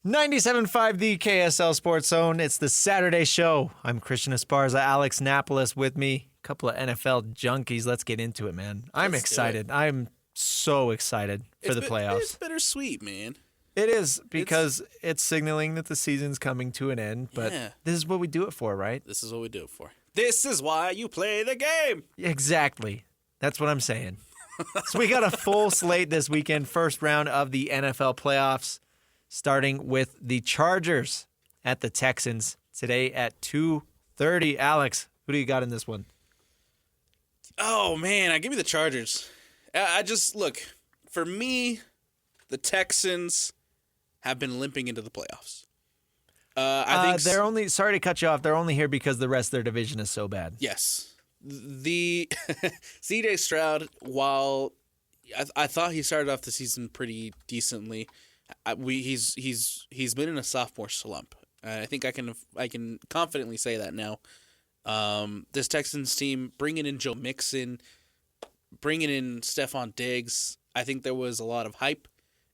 97.5 The KSL Sports Zone. It's the Saturday show. I'm Christian Esparza, Alex Napoles with me. A couple of NFL junkies. Let's get into it, man. I'm excited. I'm so excited for the playoffs. It's bittersweet, man. It is, because it's signaling that the season's coming to an end, but this is what we do it for, right? This is what we do it for. This is why you play the game. Exactly. That's what I'm saying. So we got a full slate this weekend. First round of the NFL playoffs, starting with the Chargers at the Texans today at 2:30. Alex, who do you got in this one? Oh, man, give me the Chargers. I just, look, for me, the Texans have been limping into the playoffs. I think they're only, sorry to cut you off, they're only here because the rest of their division is so bad. Yes. The C.J. Stroud, while I thought he started off the season pretty decently, he's been in a sophomore slump. I think I can confidently say that now. This Texans team, bringing in Joe Mixon, bringing in Stephon Diggs, I think there was a lot of hype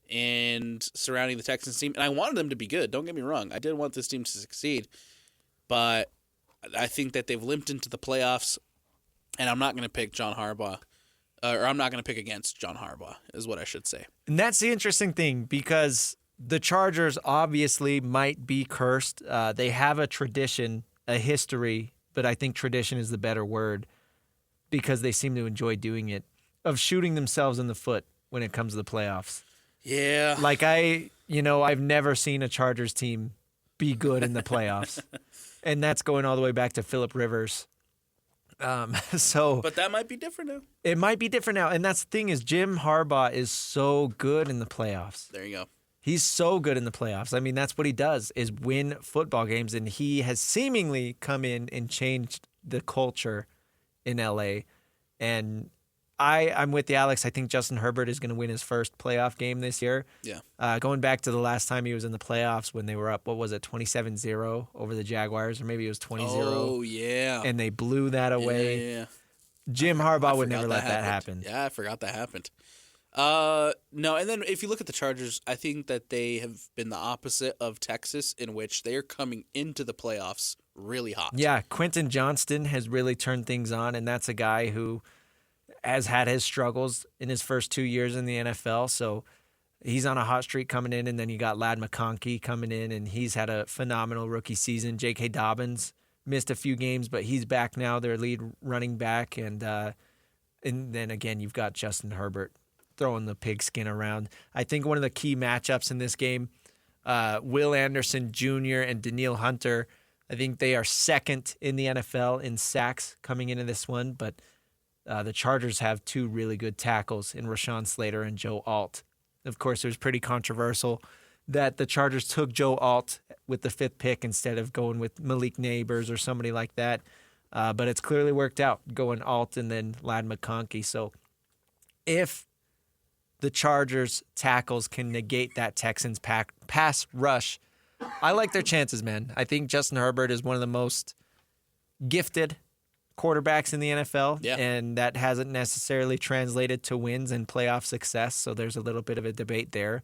and surrounding the Texans team, and I wanted them to be good. Don't get me wrong, I did want this team to succeed, but I think that they've limped into the playoffs. And I'm not going to pick John Harbaugh, or I'm not going to pick against John Harbaugh, is what I should say. And that's the interesting thing, because the Chargers obviously might be cursed. They have a tradition, a history, but I think tradition is the better word, because they seem to enjoy doing it, of shooting themselves in the foot when it comes to the playoffs. Yeah. Like I've never seen a Chargers team be good in the playoffs. And that's going all the way back to Phillip Rivers. But that might be different now. It might be different now. And that's the thing, is Jim Harbaugh is so good in the playoffs. There you go. He's so good in the playoffs. I mean, that's what he does, is win football games. And he has seemingly come in and changed the culture in LA. And I'm with you, Alex. I think Justin Herbert is going to win his first playoff game this year. Yeah. Going back to the last time he was in the playoffs when they were up, 27-0 over the Jaguars, or maybe it was 20-0. Oh, yeah. And they blew that away. Yeah. Jim Harbaugh would never let that happen. Yeah, I forgot that happened. No, and then if you look at the Chargers, I think that they have been the opposite of Texas, in which they are coming into the playoffs really hot. Yeah, Quentin Johnston has really turned things on, and that's a guy who has had his struggles in his first 2 years in the NFL, so he's on a hot streak coming in, and then you got Ladd McConkey coming in, and he's had a phenomenal rookie season. J.K. Dobbins missed a few games, but he's back now, their lead running back, and then again you've got Justin Herbert throwing the pigskin around. I think one of the key matchups in this game, Will Anderson Jr. and Danielle Hunter, I think they are second in the NFL in sacks coming into this one, but the Chargers have two really good tackles in Rashawn Slater and Joe Alt. Of course, it was pretty controversial that the Chargers took Joe Alt with the 5th pick instead of going with Malik Neighbors or somebody like that. But it's clearly worked out, going Alt and then Ladd McConkey. So if the Chargers tackles can negate that Texans pass rush, I like their chances, man. I think Justin Herbert is one of the most gifted quarterbacks in the NFL, and that hasn't necessarily translated to wins and playoff success, so there's a little bit of a debate there,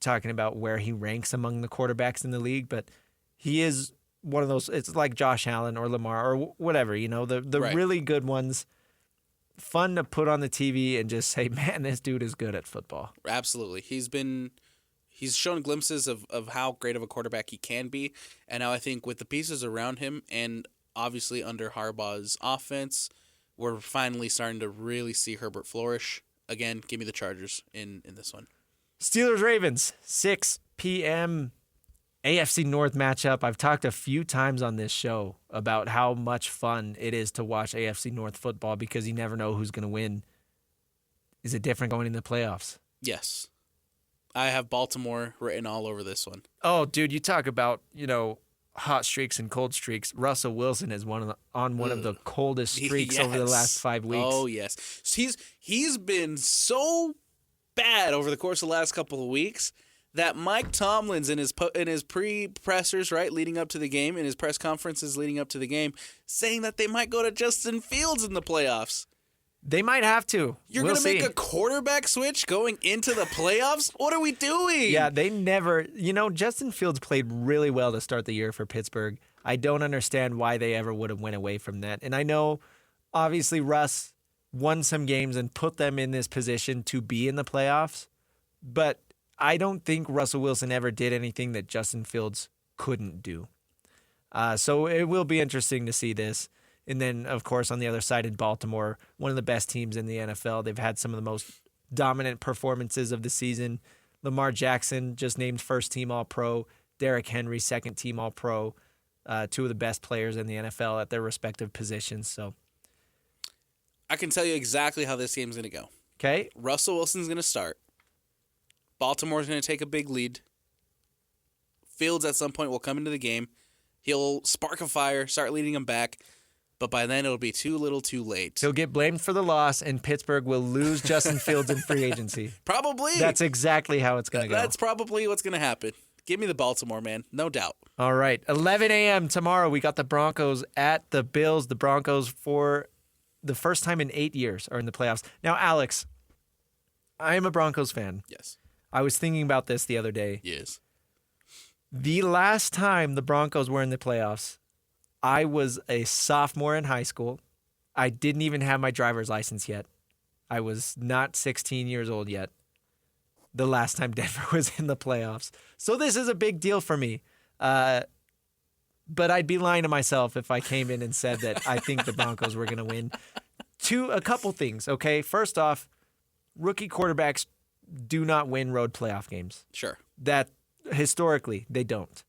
talking about where he ranks among the quarterbacks in the league, but he is one of those, it's like Josh Allen or Lamar or whatever, the right. Really good ones, fun to put on the TV and just say, man, this dude is good at football. Absolutely. He's shown glimpses of how great of a quarterback he can be, and now I think with the pieces around him and obviously under Harbaugh's offense, we're finally starting to really see Herbert flourish. Again, give me the Chargers in this one. Steelers-Ravens, 6 p.m. AFC North matchup. I've talked a few times on this show about how much fun it is to watch AFC North football because you never know who's going to win. Is it different going in the playoffs? Yes. I have Baltimore written all over this one. Oh, dude, you talk about, hot streaks and cold streaks. Russell Wilson is on one of the coldest streaks over the last 5 weeks. Oh, yes. He's been so bad over the course of the last couple of weeks that Mike Tomlin's in his pre-pressers, right, leading up to the game, in his press conferences leading up to the game, saying that they might go to Justin Fields in the playoffs. They might have to. You're We'll going to make see. a quarterback switch going into the playoffs? What are we doing? Yeah, they never. Justin Fields played really well to start the year for Pittsburgh. I don't understand why they ever would have went away from that. And I know, obviously, Russ won some games and put them in this position to be in the playoffs. But I don't think Russell Wilson ever did anything that Justin Fields couldn't do. So it will be interesting to see this. And then, of course, on the other side in Baltimore, one of the best teams in the NFL. They've had some of the most dominant performances of the season. Lamar Jackson just named first-team All-Pro. Derrick Henry, second-team All-Pro. Two of the best players in the NFL at their respective positions. So, I can tell you exactly how this game's going to go. okay, Russell Wilson's going to start. Baltimore's going to take a big lead. Fields at some point will come into the game. He'll spark a fire, start leading them back. But by then, it'll be too little too late. he'll get blamed for the loss, and Pittsburgh will lose Justin Fields in free agency. Probably. That's exactly how it's going to go. That's probably what's going to happen. Give me the Baltimore, man. No doubt. All right, 11 a.m. tomorrow, we got the Broncos at the Bills. The Broncos, for the first time in 8 years, are in the playoffs. Now, Alex, I am a Broncos fan. Yes. I was thinking about this the other day. Yes. The last time the Broncos were in the playoffs, I was a sophomore in high school. I didn't even have my driver's license yet. I was not 16 years old yet. The last time Denver was in the playoffs. So this is a big deal for me. But I'd be lying to myself if I came in and said that I think the Broncos were going to win. A couple things, okay? First off, rookie quarterbacks do not win road playoff games. Sure. That historically, they don't.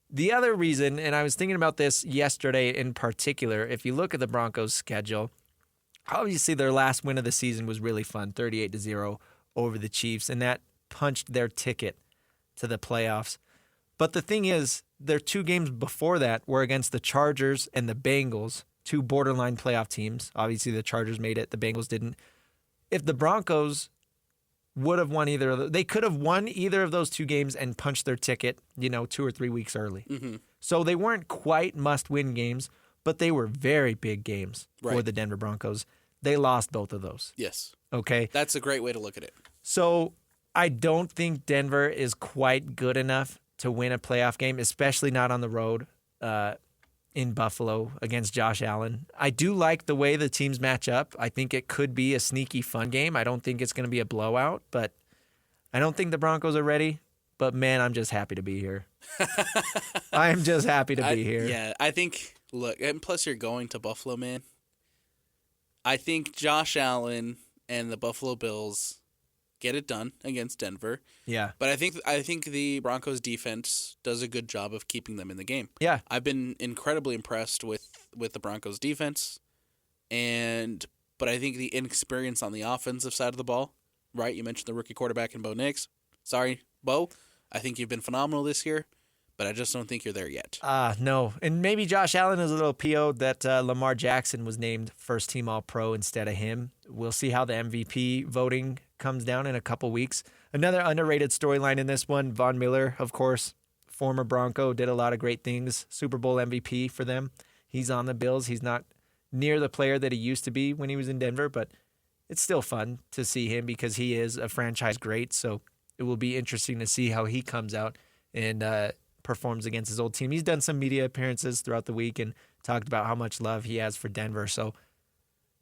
The other reason, and I was thinking about this yesterday in particular, if you look at the Broncos' schedule, obviously their last win of the season was really fun, 38-0 over the Chiefs, and that punched their ticket to the playoffs. But the thing is, their 2 games before that were against the Chargers and the Bengals, 2 borderline playoff teams. Obviously, the Chargers made it, the Bengals didn't. If the Broncos would have won either of those, they could have won either of those 2 games and punched their ticket, 2 or 3 weeks early. Mm-hmm. So they weren't quite must-win games, but they were very big games for Right. the Denver Broncos. They lost both of those. Yes. Okay. That's a great way to look at it. So I don't think Denver is quite good enough to win a playoff game, especially not on the road in Buffalo against Josh Allen. I do like the way the teams match up. I think it could be a sneaky fun game. I don't think it's going to be a blowout, but I don't think the Broncos are ready. But, man, I'm just happy to be here. I am just happy to be here. Yeah, I think, look, and plus you're going to Buffalo, man. I think Josh Allen and the Buffalo Bills get it done against Denver. Yeah. But I think the Broncos defense does a good job of keeping them in the game. Yeah. I've been incredibly impressed with the Broncos defense, but I think the inexperience on the offensive side of the ball, right? You mentioned the rookie quarterback in Bo Nix. Sorry, Bo. I think you've been phenomenal this year, but I just don't think you're there yet. No. And maybe Josh Allen is a little PO'd that Lamar Jackson was named first-team All-Pro instead of him. We'll see how the MVP voting comes down in a couple weeks. Another underrated storyline in this one, Von Miller, of course, former Bronco, did a lot of great things. Super Bowl MVP for them. He's on the Bills. He's not near the player that he used to be when he was in Denver, but it's still fun to see him because he is a franchise great. So it will be interesting to see how he comes out and performs against his old team. He's done some media appearances throughout the week and talked about how much love he has for Denver. So,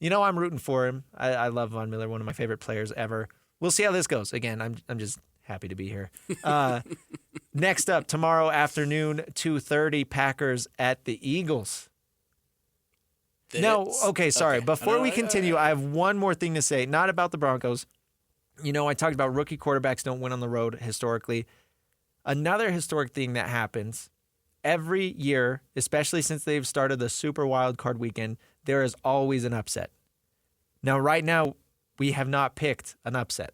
I'm rooting for him. I love Von Miller, one of my favorite players ever. We'll see how this goes. Again, I'm just happy to be here. Next up, tomorrow afternoon, 2:30, Packers at the Eagles. Sorry. Before we continue, I have one more thing to say, not about the Broncos. I talked about rookie quarterbacks don't win on the road historically. Another historic thing that happens every year, especially since they've started the Super Wild Card Weekend, there is always an upset. Now, right now, we have not picked an upset.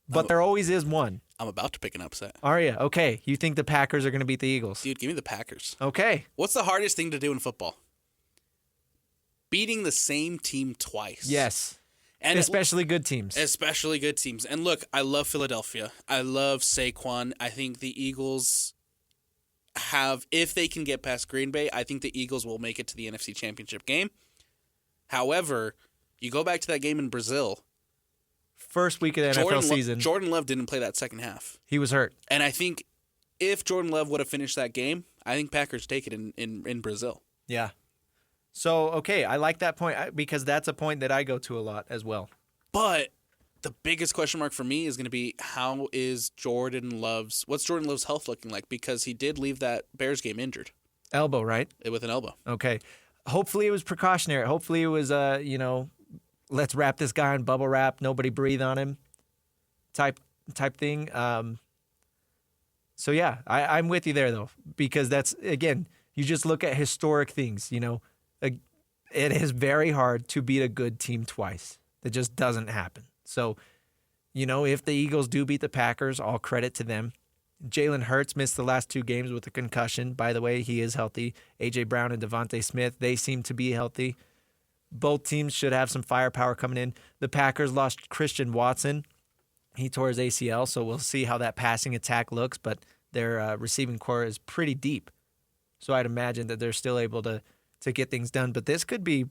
But there always is one. I'm about to pick an upset. Are you? Okay. You think the Packers are going to beat the Eagles? Dude, give me the Packers. Okay. What's the hardest thing to do in football? Beating the same team twice. Yes. And especially good teams. Especially good teams. And look, I love Philadelphia. I love Saquon. I think the Eagles if they can get past Green Bay, I think the Eagles will make it to the NFC Championship game. However, you go back to that game in Brazil. First week of the NFL season. Jordan Love didn't play that second half. He was hurt. And I think if Jordan Love would have finished that game, I think Packers take it in Brazil. Yeah. So, okay, I like that point because that's a point that I go to a lot as well. But the biggest question mark for me is going to be what's Jordan Love's health looking like? Because he did leave that Bears game injured. Elbow, right? With an elbow. Okay. Hopefully it was precautionary. Hopefully it was, let's wrap this guy in bubble wrap, nobody breathe on him type thing. So, yeah, I'm with you there, though, because that's, again, you just look at historic things, It is very hard to beat a good team twice. It just doesn't happen. So, if the Eagles do beat the Packers, all credit to them. Jalen Hurts missed the last 2 games with a concussion. By the way, he is healthy. A.J. Brown and Devontae Smith, they seem to be healthy. Both teams should have some firepower coming in. The Packers lost Christian Watson. He tore his ACL, so we'll see how that passing attack looks, but their receiving core is pretty deep. So I'd imagine that they're still able to get things done. But this could be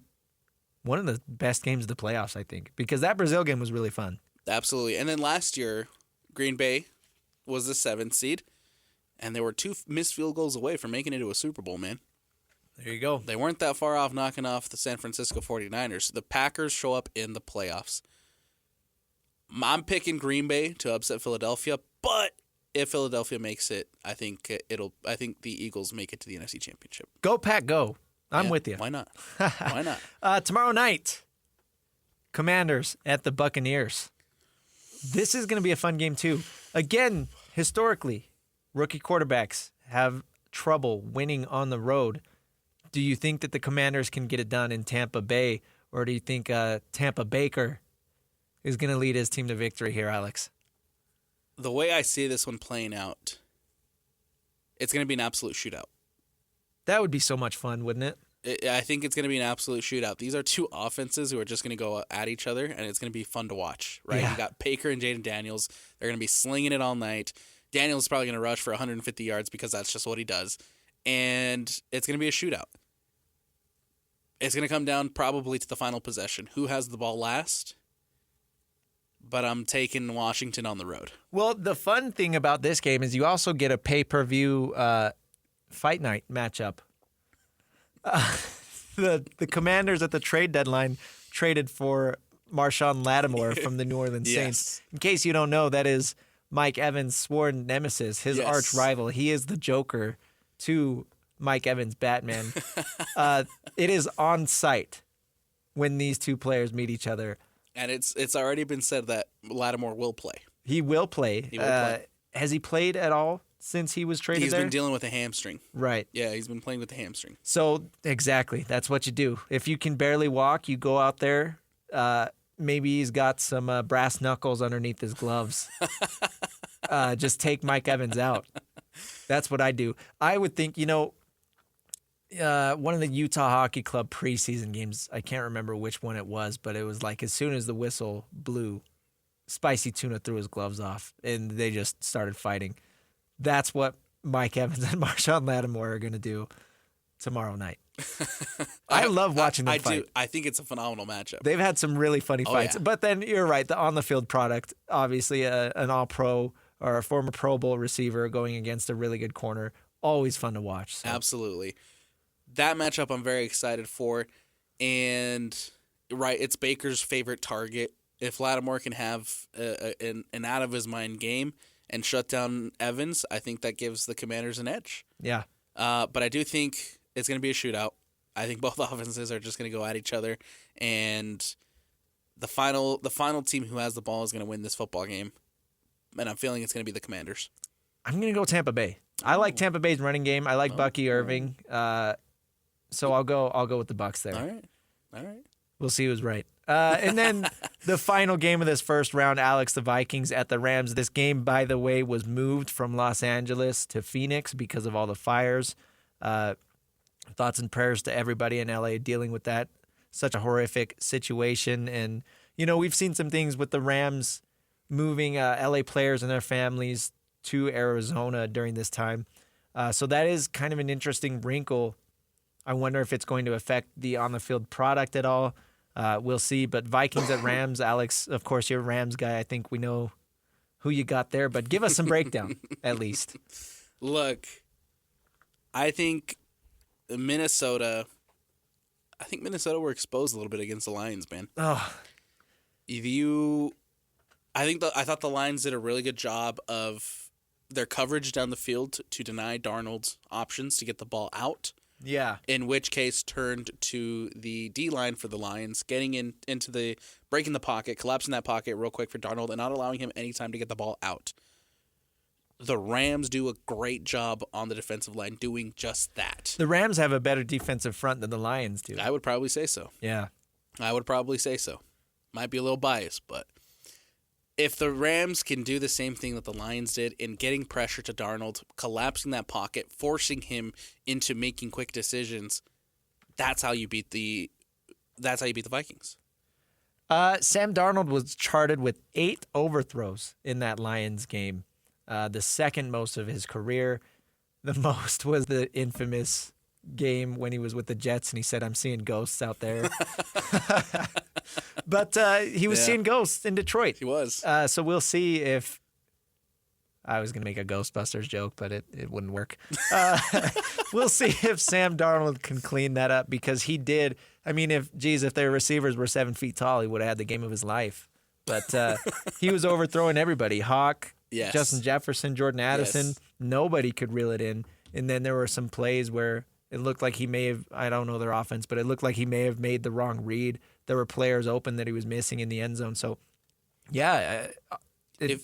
one of the best games of the playoffs, I think, because that Brazil game was really fun. Absolutely. And then last year, Green Bay was the 7th seed, and they were 2 missed field goals away from making it to a Super Bowl, man. There you go. They weren't that far off knocking off the San Francisco 49ers. The Packers show up in the playoffs. I'm picking Green Bay to upset Philadelphia, but if Philadelphia makes it, I think the Eagles make it to the NFC Championship. Go Pack, go. I'm with you. Why not? Why not? Tomorrow night, Commanders at the Buccaneers. This is going to be a fun game, too. Again, historically, rookie quarterbacks have trouble winning on the road. Do you think that the Commanders can get it done in Tampa Bay, or do you think Tampa Baker is going to lead his team to victory here, Alex? The way I see this one playing out, it's going to be an absolute shootout. That would be so much fun, wouldn't it? I think it's going to be an absolute shootout. These are 2 offenses who are just going to go at each other, and it's going to be fun to watch, right? Yeah. You got Baker and Jaden Daniels. They're going to be slinging it all night. Daniels is probably going to rush for 150 yards because that's just what he does. And it's going to be a shootout. It's going to come down probably to the final possession. Who has the ball last? But I'm taking Washington on the road. Well, the fun thing about this game is you also get a pay-per-view fight night matchup. The Commanders at the trade deadline traded for Marshawn Lattimore from the New Orleans Saints. In case you don't know, that is Mike Evans' sworn nemesis, his arch rival. He is the Joker to Mike Evans' Batman. It is on site when these 2 players meet each other. And it's already been said that Lattimore will play. He will play. Has he played at all since he was traded He's there? been dealing with a hamstring. Right. Yeah, he's been playing with the hamstring. So, exactly. That's what you do. If you can barely walk, you go out there. Maybe he's got some brass knuckles underneath his gloves. Just take Mike Evans out. That's what I do. I would think, one of the Utah Hockey Club preseason games, I can't remember which one it was, but it was like as soon as the whistle blew, Spicy Tuna threw his gloves off, and they just started fighting. That's what Mike Evans and Marshawn Lattimore are going to do tomorrow night. I love watching them fight. I think it's a phenomenal matchup. They've had some really funny fights. Yeah. But then you're right, the on-the-field product, obviously an all-pro or a former Pro Bowl receiver going against a really good corner, always fun to watch. So. Absolutely. That matchup I'm very excited for. And, right, it's Baker's favorite target. If Lattimore can have an out-of-his-mind game and shut down Evans, I think that gives the Commanders an edge. Yeah. But I do think it's going to be a shootout. I think both offenses are just going to go at each other, and the final team who has the ball is going to win this football game. And I'm feeling it's going to be the Commanders. I'm going to go Tampa Bay. I like Tampa Bay's running game. I like Bucky Irving. So I'll go with the Bucs there. All right. We'll see who's right. And then the final game of this first round, Alex, the Vikings at the Rams. This game, by the way, was moved from Los Angeles to Phoenix because of all the fires. Thoughts and prayers to everybody in LA dealing with that. Such a horrific situation. And, we've seen some things with the Rams moving LA players and their families to Arizona during this time. So that is kind of an interesting wrinkle. I wonder if it's going to affect the on-the-field product at all. We'll see. But Vikings at Rams, Alex, of course, you're a Rams guy. I think we know who you got there, but give us some breakdown at least. Look, I think Minnesota were exposed a little bit against the Lions, man. Oh, I thought the Lions did a really good job of their coverage down the field to deny Darnold's options to get the ball out. yeah. In which case turned to the D-line for the Lions, getting breaking the pocket, collapsing that pocket real quick for Darnold, and not allowing him any time to get the ball out. The Rams do a great job on the defensive line doing just that. The Rams have a better defensive front than the Lions do. I would probably say so. Yeah. I would probably say so. Might be a little biased, but if the Rams can do the same thing that the Lions did in getting pressure to Darnold, collapsing that pocket, forcing him into making quick decisions, that's how you beat the Vikings. Sam Darnold was charted with 8 overthrows in that Lions game, the second most of his career. The most was the infamous game when he was with the Jets and he said, "I'm seeing ghosts out there." But he was seeing ghosts in Detroit. He was. So we'll see if I was going to make a Ghostbusters joke, but it wouldn't work. We'll see if Sam Darnold can clean that up because he did. I mean, if their receivers were 7 feet tall, he would have had the game of his life. But he was overthrowing everybody. Hawk, Yes. Justin Jefferson, Jordan Addison. Yes. Nobody could reel it in. And then there were some plays where it looked like he may have, I don't know their offense, but it looked like he may have made the wrong read. There were players open that he was missing in the end zone. So, yeah,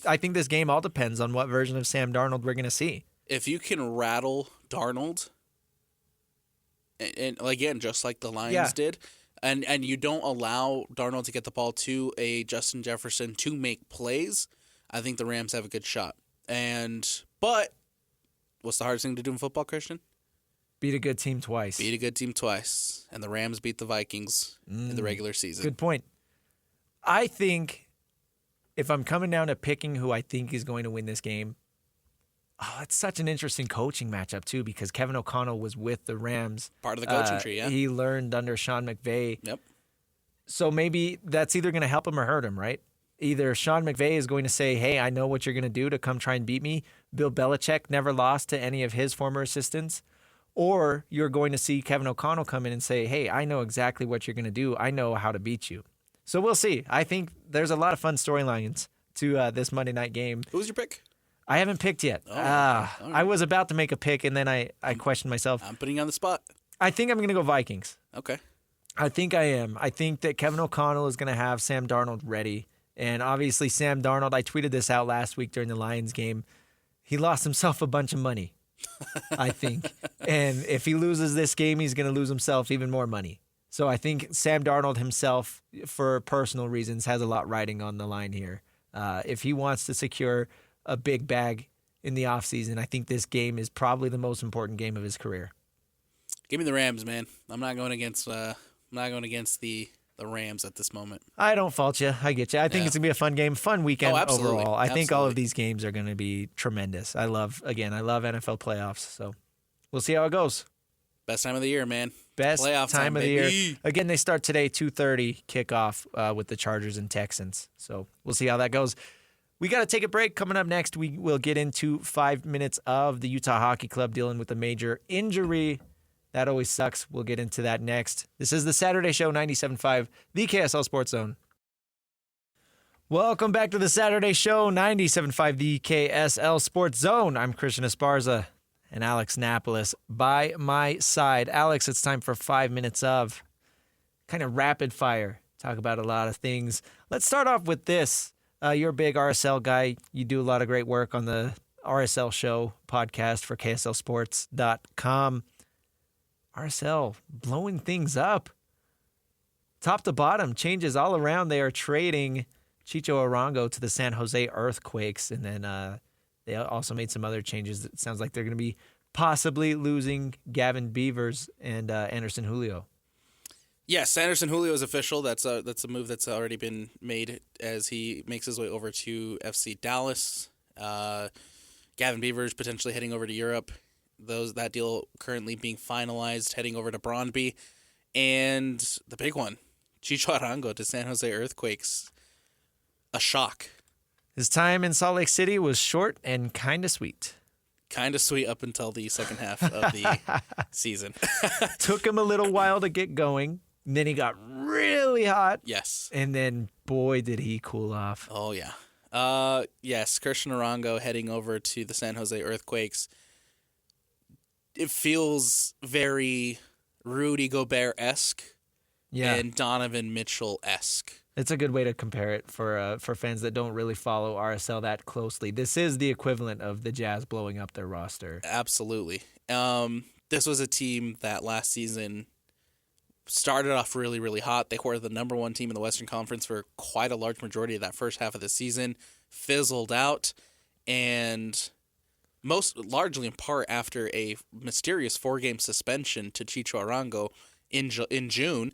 I think this game all depends on what version of Sam Darnold we're going to see. If you can rattle Darnold, and again, just like the Lions did, and you don't allow Darnold to get the ball to a Justin Jefferson to make plays, I think the Rams have a good shot. But what's the hardest thing to do in football, Christian? Beat a good team twice. Beat a good team twice. And the Rams beat the Vikings in the regular season. Good point. I think if I'm coming down to picking who I think is going to win this game, it's such an interesting coaching matchup, too, because Kevin O'Connell was with the Rams. Part of the coaching tree, yeah. He learned under Sean McVay. Yep. So maybe that's either going to help him or hurt him, right? Either Sean McVay is going to say, hey, I know what you're going to do to come try and beat me. Bill Belichick never lost to any of his former assistants. Or you're going to see Kevin O'Connell come in and say, hey, I know exactly what you're going to do. I know how to beat you. So we'll see. I think there's a lot of fun storylines to this Monday night game. Who's your pick? I haven't picked yet. Okay. All right. I was about to make a pick, and then I questioned myself. I'm putting you on the spot. I think I'm going to go Vikings. Okay. I think I am. I think that Kevin O'Connell is going to have Sam Darnold ready. And obviously Sam Darnold, I tweeted this out last week during the Lions game. He lost himself a bunch of money, I think. And if he loses this game, he's going to lose himself even more money. So I think Sam Darnold himself, for personal reasons, has a lot riding on the line here. If he wants to secure a big bag in the offseason, I think this game is probably the most important game of his career. Give me the Rams, man. I'm not going against the Rams at this moment. I don't fault you. I get you. I think it's going to be a fun game, fun weekend overall. I think all of these games are going to be tremendous. I love NFL playoffs, so we'll see how it goes. Best time of the year, man. Best Playoff time of the baby. year. Again, they start today, 2:30 kickoff with the Chargers and Texans. So we'll see how that goes. We got to take a break. Coming up next, we will get into 5 minutes of the Utah Hockey Club dealing with a major injury. That always sucks. We'll get into that next. This is the Saturday Show, 97.5, the KSL Sports Zone. Welcome back to the Saturday Show, 97.5, the KSL Sports Zone. I'm Christian Esparza and Alex Napoles by my side. Alex, it's time for 5 minutes of kind of rapid fire. Talk about a lot of things. Let's start off with this. You're a big RSL guy. You do a lot of great work on the RSL Show podcast for KSLSports.com. RSL blowing things up. Top to bottom, changes all around. They are trading Chicho Arango to the San Jose Earthquakes, and then they also made some other changes. It sounds like they're going to be possibly losing Gavin Beavers and Anderson Julio. Yes, Anderson Julio is official. That's a move that's already been made as he makes his way over to FC Dallas. Gavin Beavers potentially heading over to Europe. That deal currently being finalized, heading over to Brøndby. And the big one, Chicho Arango to San Jose Earthquakes. A shock. His time in Salt Lake City was short and kind of sweet. Kind of sweet up until the second half of the season. Took him a little while to get going. And then he got really hot. Yes. And then, boy, did he cool off. Oh, yeah. Yes, Christian Arango heading over to the San Jose Earthquakes. It feels very Rudy Gobert-esque and Donovan Mitchell-esque. It's a good way to compare it for fans that don't really follow RSL that closely. This is the equivalent of the Jazz blowing up their roster. Absolutely. This was a team that last season started off really, really hot. They were the number one team in the Western Conference for quite a large majority of that first half of the season, fizzled out, and most largely in part after a mysterious 4-game suspension to Chicho Arango in June,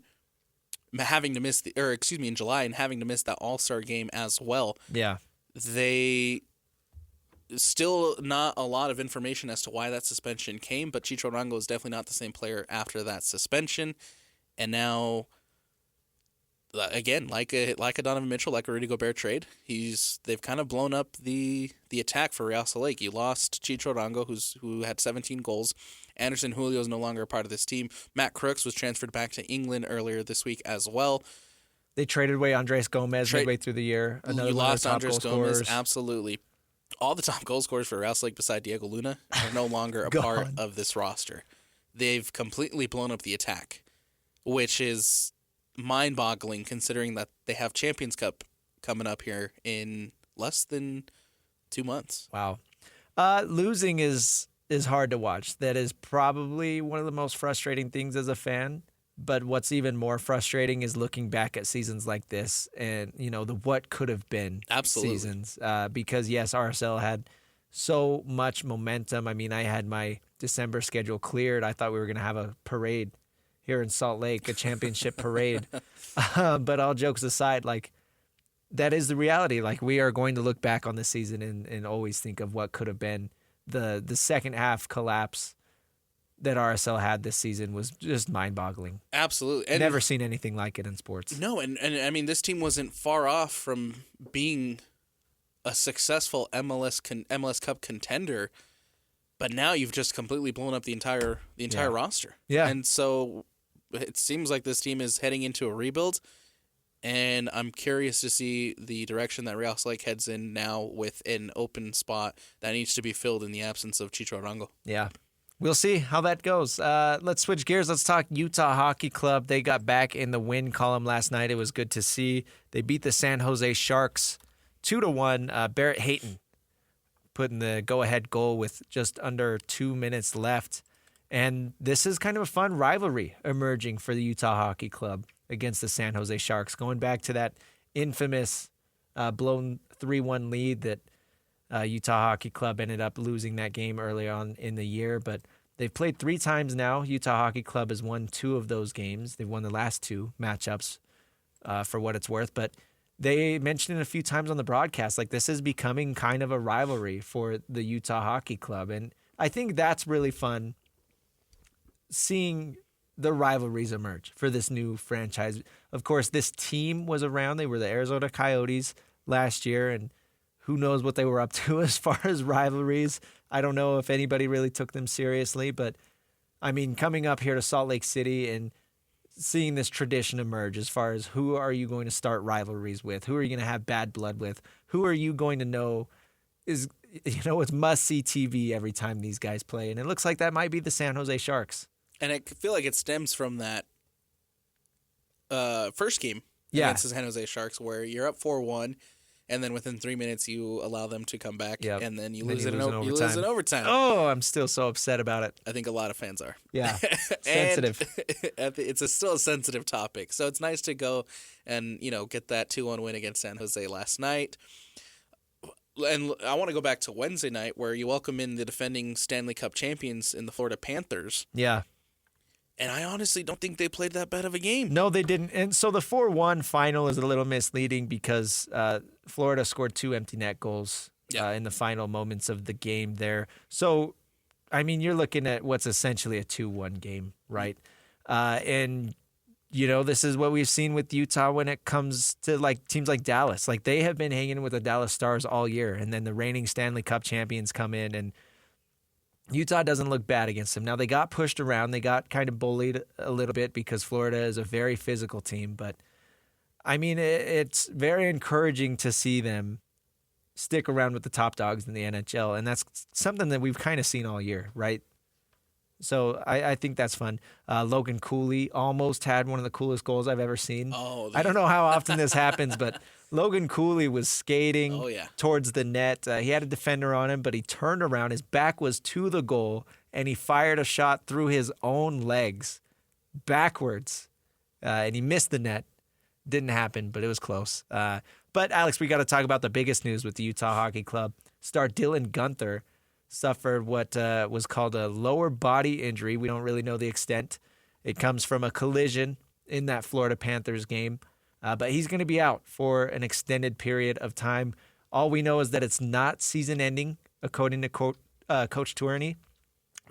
having to miss in July and having to miss that All-Star game as well. Yeah. They still not a lot of information as to why that suspension came, but Chicho Arango is definitely not the same player after that suspension. And now, again, like a Donovan Mitchell, like a Rudy Gobert trade, they've kind of blown up the attack for Real Salt Lake. You lost Chicho Arango, who had 17 goals. Anderson Julio is no longer a part of this team. Matt Crooks was transferred back to England earlier this week as well. They traded away Andres Gomez midway through the year. You lost Andres Gomez, absolutely. All the top goal scorers for Real Salt Lake beside Diego Luna are no longer a part of this roster. They've completely blown up the attack, which is mind-boggling considering that they have Champions Cup coming up here in less than 2 months. Wow. Losing is hard to watch. That is probably one of the most frustrating things as a fan. But what's even more frustrating is looking back at seasons like this and, the what could have been seasons. Because, yes, RSL had so much momentum. I mean, I had my December schedule cleared. I thought we were going to have a parade here in Salt Lake, a championship parade. But all jokes aside, that is the reality. We are going to look back on the season and always think of what could have been. The second half collapse that RSL had this season was just mind-boggling. Absolutely. And never seen anything like it in sports. No, and I mean, this team wasn't far off from being a successful MLS Cup contender, but now you've just completely blown up the entire roster. Yeah. And so it seems like this team is heading into a rebuild, and I'm curious to see the direction that Real Salt Lake heads in now with an open spot that needs to be filled in the absence of Chicho Arango. Yeah. We'll see how that goes. Let's switch gears. Let's talk Utah Hockey Club. They got back in the win column last night. It was good to see. They beat the San Jose Sharks 2-1. Barrett Hayton putting the go-ahead goal with just under 2 minutes left. And this is kind of a fun rivalry emerging for the Utah Hockey Club against the San Jose Sharks, going back to that infamous blown 3-1 lead that Utah Hockey Club ended up losing that game early on in the year. But they've played 3 times now. Utah Hockey Club has won 2 of those games. They've won the last 2 matchups for what it's worth. But they mentioned it a few times on the broadcast, this is becoming kind of a rivalry for the Utah Hockey Club. And I think that's really fun, seeing the rivalries emerge for this new franchise. Of course, this team was around. They were the Arizona Coyotes last year, and who knows what they were up to as far as rivalries. I don't know if anybody really took them seriously, but I mean, coming up here to Salt Lake City and seeing this tradition emerge as far as who are you going to start rivalries with? Who are you going to have bad blood with? Who are you going to know is, it's must-see TV every time these guys play? And it looks like that might be the San Jose Sharks. And I feel like it stems from that first game against the San Jose Sharks where you're up 4-1, and then within 3 minutes you allow them to come back, and then you lose in overtime. Oh, I'm still so upset about it. I think a lot of fans are. Yeah, sensitive. It's still a sensitive topic, so it's nice to go and get that 2-1 win against San Jose last night. And I want to go back to Wednesday night where you welcome in the defending Stanley Cup champions in the Florida Panthers. Yeah. And I honestly don't think they played that bad of a game. No, they didn't. And so the 4-1 final is a little misleading because Florida scored 2 empty net goals in the final moments of the game there. So, I mean, you're looking at what's essentially a 2-1 game, right? And this is what we've seen with Utah when it comes to like teams like Dallas. Like they have been hanging with the Dallas Stars all year, and then the reigning Stanley Cup champions come in, and Utah doesn't look bad against them. Now they got pushed around, they got kind of bullied a little bit because Florida is a very physical team, but I mean it's very encouraging to see them stick around with the top dogs in the NHL, and that's something that we've kind of seen all year, right? So I think that's fun. Logan Cooley almost had one of the coolest goals I've ever seen. I don't know how often this happens, but Logan Cooley was skating towards the net. He had a defender on him, but he turned around. His back was to the goal, and he fired a shot through his own legs backwards, and he missed the net. Didn't happen, but it was close. But, Alex, we got to talk about the biggest news with the Utah Hockey Club. Star Dylan Guenther suffered what was called a lower body injury. We don't really know the extent. It comes from a collision in that Florida Panthers game. But he's going to be out for an extended period of time. All we know is that it's not season-ending, according to Coach Tourney.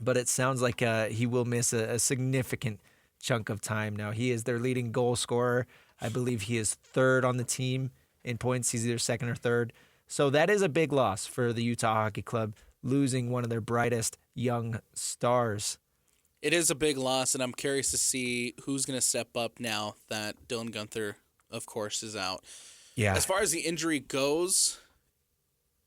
But it sounds like he will miss a significant chunk of time. Now, he is their leading goal scorer. I believe he is third on the team in points. He's either second or third. So that is a big loss for the Utah Hockey Club, losing one of their brightest young stars. It is a big loss, and I'm curious to see who's going to step up now that Dylan Guenther, of course, is out. Yeah. As far as the injury goes,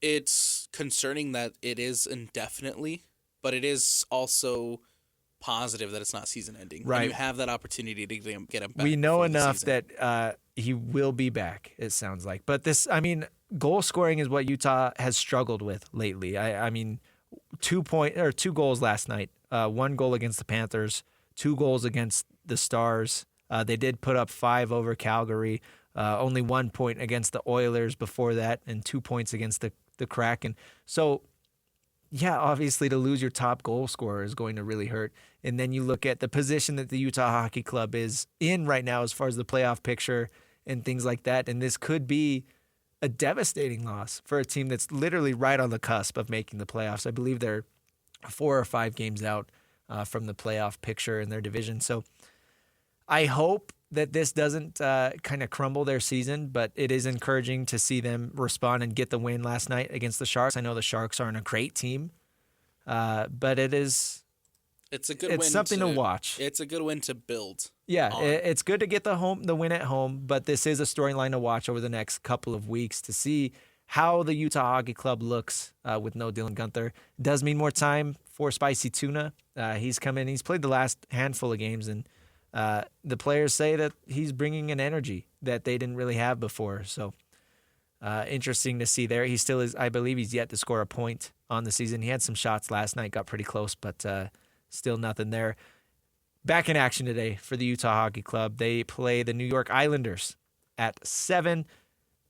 it's concerning that it is indefinitely, but it is also positive that it's not season-ending. Right. And you have that opportunity to get him back. We know enough that he will be back, it sounds like. But goal scoring is what Utah has struggled with lately. I mean, 2 goals last night. 1 goal against the Panthers, 2 goals against the Stars. They did put up 5 over Calgary. Only 1 point against the Oilers before that, and 2 points against the Kraken. So, yeah, obviously to lose your top goal scorer is going to really hurt. And then you look at the position that the Utah Hockey Club is in right now as far as the playoff picture and things like that. And this could be a devastating loss for a team that's literally right on the cusp of making the playoffs. I believe they're 4 or 5 games out from the playoff picture in their division. So I hope that this doesn't kind of crumble their season, but it is encouraging to see them respond and get the win last night against the Sharks. I know the Sharks aren't a great team, but it's a good win. It's something to watch. It's a good win to build. Yeah, it's good to get the win at home, but this is a storyline to watch over the next couple of weeks to see how the Utah Hockey Club looks with no Dylan Guenther. It does mean more time for Spicy Tuna. He's come in. He's played the last handful of games, and the players say that he's bringing an energy that they didn't really have before. So interesting to see there. He still is, I believe he's yet to score a point on the season. He had some shots last night, got pretty close, but still nothing there. Back in action today for the Utah Hockey Club. They play the New York Islanders at 7.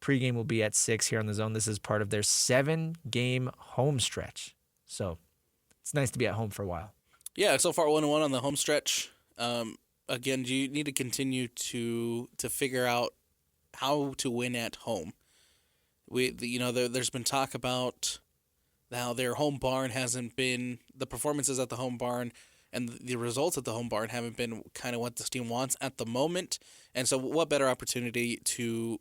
Pregame will be at 6 here on the Zone. This is part of their 7-game home stretch. So it's nice to be at home for a while. Yeah, so far 1-1 on the home stretch. Again, you need to continue to figure out how to win at home. There's been talk about how their home barn hasn't been, the performances at the home barn and the results at the home barn haven't been kind of what this team wants at the moment. And so what better opportunity to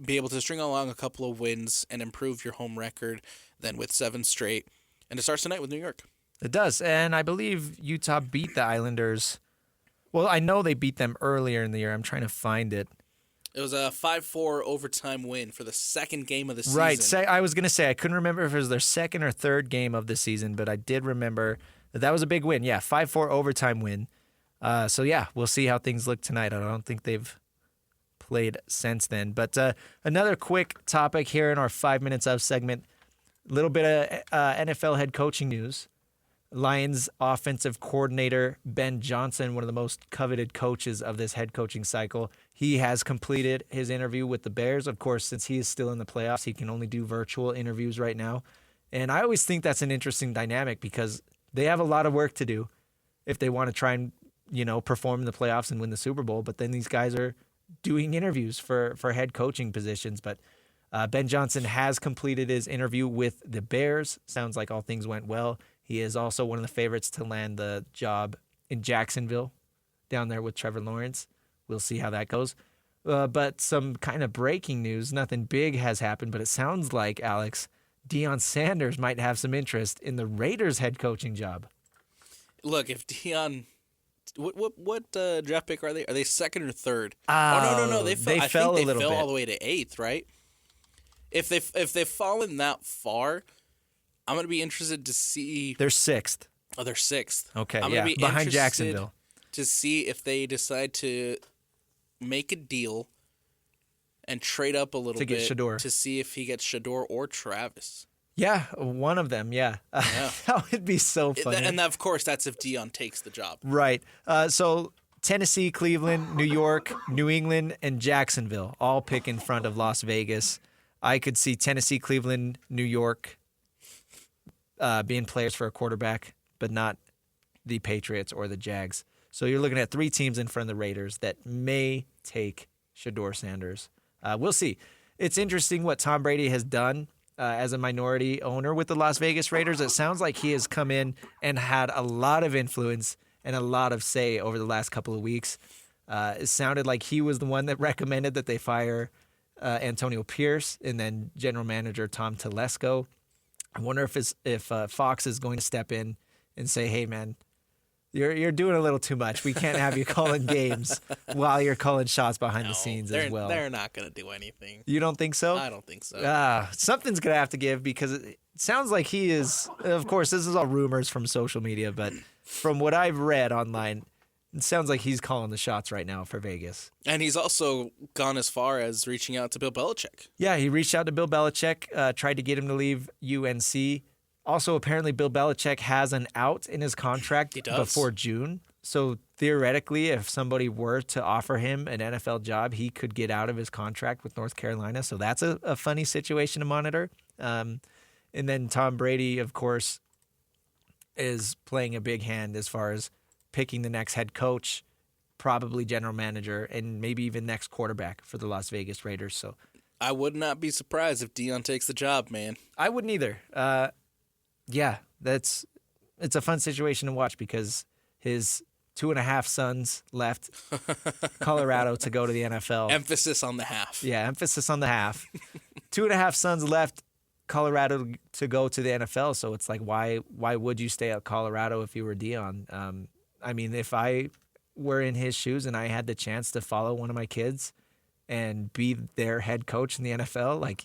be able to string along a couple of wins and improve your home record than with 7 straight. And it starts tonight with New York. It does. And I believe Utah beat the Islanders. Well, I know they beat them earlier in the year. I'm trying to find it. It was a 5-4 overtime win for the second game of the season. Right. I was going to say, I couldn't remember if it was their second or third game of the season, but I did remember that was a big win. Yeah, 5-4 overtime win. So, yeah, we'll see how things look tonight. I don't think they've played since then. But another quick topic here in our 5 minutes of segment, a little bit of NFL head coaching news. Lions offensive coordinator Ben Johnson, one of the most coveted coaches of this head coaching cycle, he has completed his interview with the Bears. Of course, since he is still in the playoffs, he can only do virtual interviews right now. And I always think that's an interesting dynamic because they have a lot of work to do if they want to try and, perform in the playoffs and win the Super Bowl. But then these guys are doing interviews for head coaching positions. But Ben Johnson has completed his interview with the Bears. Sounds like all things went well. He is also one of the favorites to land the job in Jacksonville down there with Trevor Lawrence. We'll see how that goes. But some kind of breaking news, nothing big has happened, but it sounds like, Alex, Deion Sanders might have some interest in the Raiders head coaching job. Look, if Deion, what draft pick are they? Are they second or third? No. They fell. They I fell think a little they fell bit. all the way to 8th, right? If they've fallen that far, I'm gonna be interested to see. They're 6th. Oh, they're 6th. Okay, I'm yeah, gonna be behind interested Jacksonville. to see if they decide to make a deal and trade up a little To get bit Shador. to see if he gets Shador or Travis. Yeah, one of them, yeah. That would be so funny. And of course, that's if Deion takes the job. Right. So Tennessee, Cleveland, New York, New England, and Jacksonville all pick in front of Las Vegas. I could see Tennessee, Cleveland, New York being players for a quarterback, but not the Patriots or the Jags. So you're looking at 3 teams in front of the Raiders that may take Shador Sanders. We'll see. It's interesting what Tom Brady has done as a minority owner with the Las Vegas Raiders. It sounds like he has come in and had a lot of influence and a lot of say over the last couple of weeks. It sounded like he was the one that recommended that they fire Antonio Pierce and then general manager Tom Telesco. I wonder if Fox is going to step in and say, hey, man, you're doing a little too much. We can't have you calling games while you're calling shots behind the scenes as well. They're not going to do anything. You don't think so? I don't think so. Something's going to have to give because it sounds like he is, of course, this is all rumors from social media, but from what I've read online, it sounds like he's calling the shots right now for Vegas. And he's also gone as far as reaching out to Bill Belichick. Yeah, he reached out to Bill Belichick, tried to get him to leave UNC. Also, apparently, Bill Belichick has an out in his contract before June. So theoretically, if somebody were to offer him an NFL job, he could get out of his contract with North Carolina. So that's a funny situation to monitor. And then Tom Brady, of course, is playing a big hand as far as picking the next head coach, probably general manager, and maybe even next quarterback for the Las Vegas Raiders. So I would not be surprised if Deion takes the job, man. I wouldn't either. Yeah, it's a fun situation to watch because his 2.5 sons left Colorado to go to the NFL. Emphasis on the half. Yeah, emphasis on the half. 2.5 sons left Colorado to go to the NFL. So it's like, why would you stay at Colorado if you were Deion? I mean, if I were in his shoes and I had the chance to follow one of my kids and be their head coach in the NFL, like,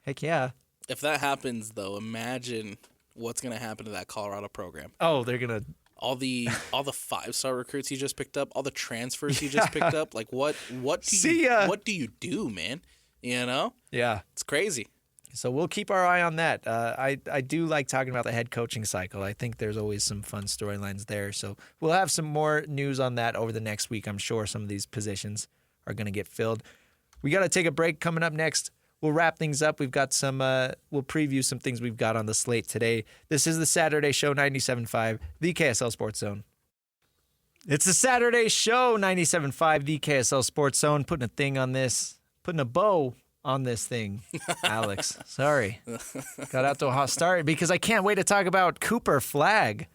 heck yeah. If that happens, though, imagine what's going to happen to that Colorado program. Oh, they're going to... All the 5-star recruits he just picked up, all the transfers he just picked up, like what do you do, man? You know? Yeah. It's crazy. So we'll keep our eye on that. I do like talking about the head coaching cycle. I think there's always some fun storylines there. So we'll have some more news on that over the next week. I'm sure some of these positions are going to get filled. We got to take a break. Coming up next, we'll wrap things up. We've got some, we'll preview some things we've got on the slate today. This is the Saturday Show 97.5, the KSL Sports Zone. It's the Saturday Show 97.5, the KSL Sports Zone. Putting a bow on this thing, Alex. Sorry. Got out to a hot start because I can't wait to talk about Cooper Flagg.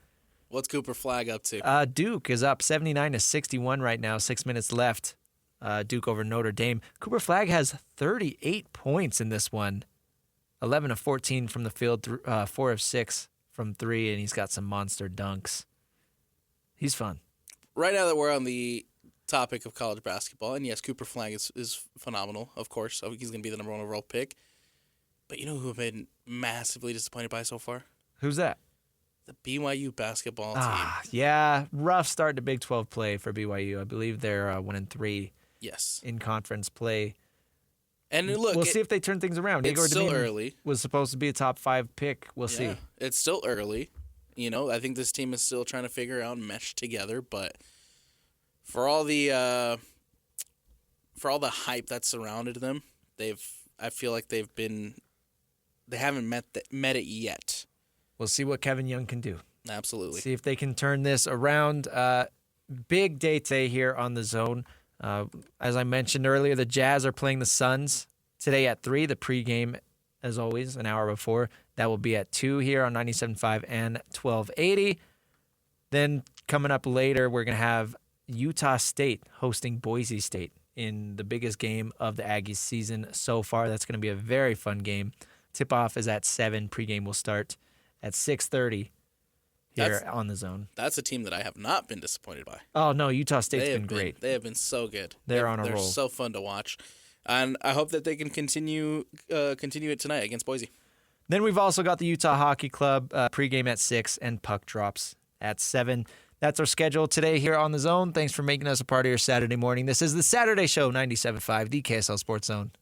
What's Cooper Flagg up to? Duke is up 79-61 right now, 6 minutes left. Duke over Notre Dame. Cooper Flagg has 38 points in this one. 11 of 14 from the field, 4 of 6 from 3, and he's got some monster dunks. He's fun. Right now that we're on the topic of college basketball, and yes, Cooper Flagg is phenomenal, of course. So he's going to be the number 1 overall pick. But you know who I've been massively disappointed by so far? Who's that? The BYU basketball team. Yeah, rough start to Big 12 play for BYU. I believe they're 1-3. Yes. In conference play. And look, we'll see if they turn things around. It's still early. Was supposed to be a top 5 pick. We'll see. It's still early. You know, I think this team is still trying to figure out and mesh together, but for all the hype that surrounded them, I feel like they haven't met it yet. We'll see what Kevin Young can do. Absolutely. See if they can turn this around. Big day today here on the Zone. As I mentioned earlier, the Jazz are playing the Suns today at 3. The pregame, as always, an hour before. That will be at 2 here on 97.5 and 1280. Then coming up later, we're going to have Utah State hosting Boise State in the biggest game of the Aggies season so far. That's going to be a very fun game. Tip-off is at 7. Pregame will start at 6:30 here on the Zone. That's a team that I have not been disappointed by. Oh, no, Utah State's been great. They have been so good. They're on a roll. They're so fun to watch. And I hope that they can continue it tonight against Boise. Then we've also got the Utah Hockey Club pregame at 6 and puck drops at 7. That's our schedule today here on the Zone. Thanks for making us a part of your Saturday morning. This is the Saturday Show, 97.5, the KSL Sports Zone.